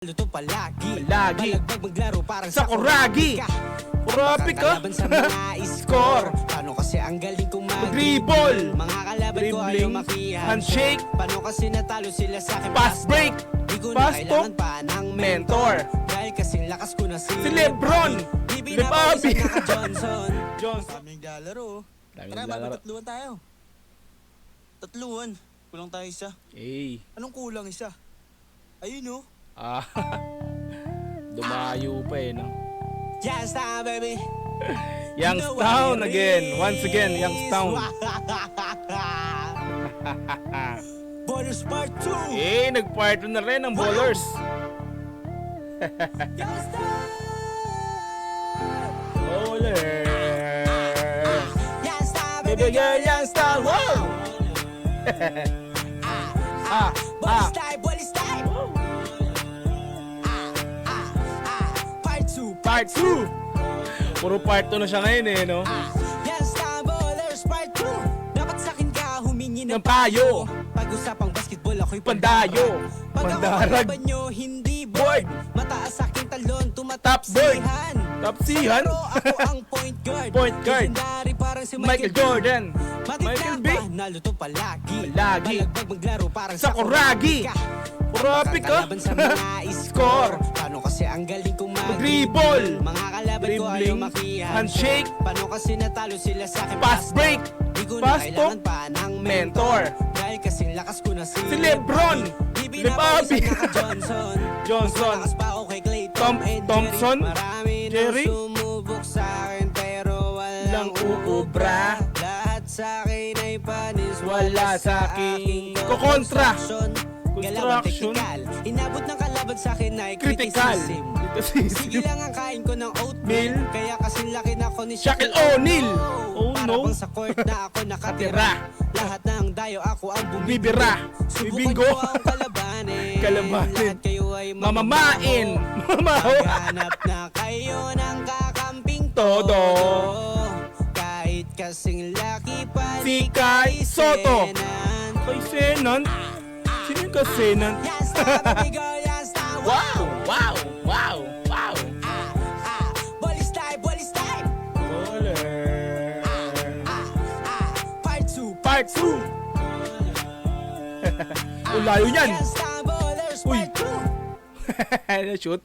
Luto palagi, Balagbag maglaro parang sa Kuragi. Grabe ka. Kalaban sa mga score. Paano kasi ang galing kong Mag-dribble. Mga kalaban ko ayaw Dribbling. makihan. Handshake. Paano kasi natalo sila sa akin? Fast break. Di ko na Fast kailangan talk. pa ng Mentor. Dahil kasing lakas ko na si Lebron. Di Lebabi. binabawisan ka Johnson. Johnson. Daming naglalaro. Daming Tara, naglalaro. magtatluan tayo. Tatluan. Kulang tayo isa. Eh. Anong kulang isa? Ayun oh. Ah. Dumayo pa eh, no? Youngstown baby. Youngstown again. Once again, Youngstown. Bonus part 2. Eh, nag-part na rin ang bowlers. Bowlers. Youngstown Baby girl, Youngstown. Wow! Bolis time, bolis time. Part 2. Part 2. Puro part 2 na siya ngayon eh, no? Youngstown Bowlers Part 2. Dapat sa'kin ka humingi ng Ng payo. Pag-usapang basketball ako'y Pandayo. Pag ako Pandarag. kalaban nyo, hindi Board. board. Mataas aking talon, Top board. tumatapsihan. Tapsihan. Pero ako ang point guard. Point guard. Legendary parang si Michael Jordan. Michael B. Naluto palagi. Palagi. Balagbag maglaro parang Sa Kuragi. Grabe ka. Kalaban sa mga score. Paano kasi ang galing kong Mag-dribble. Mga kalaban ko ayaw Dribbling. makihan. Handshake. Paano kasi natalo sila sa akin? Fast break. Di ko na Fast kailangan talk. pa ng Mentor. Dahil kasing lakas ko na si Lebron. Di Lebabi. binabawisan ka Johnson. Johnson. Mas malakas pa ako kay Klay Thompson. Marami Jerry. nang sumubok sa akin pero walang Lang uubra. Lahat sa akin ay panis. Wala sa aking kukontra. Galawang Construction. technical. Inabot ng kalaban sa akin ay Critical. criticism. Sige Criticism. lang ang kain ko ng oatmeal. Meal. Kaya kasi laki na ako ni Shaquille O'Neal. Oh, Para no. bang sa court na ako nakatira. Tira. Lahat ng dayo ako ang Bibira. Subukan Bibinggo. ko ang kalabanin. Kalabanin. Lahat kayo ay Mamamain. Mamaho. Maghanap na kayo ng kakamping Todo. Kahit kasing laki pa Si Kai Soto. Senan. Kay Senan. Sino yung kasenan? Yan stop, baby girl, yan stop. Wow! Wow! Wow! Wow! Bolis time, bolis time. Bowler. Part 2. Part 2. Ang layo niyan. Yan stop, bowlers, Uy. part 2. Na-shoot.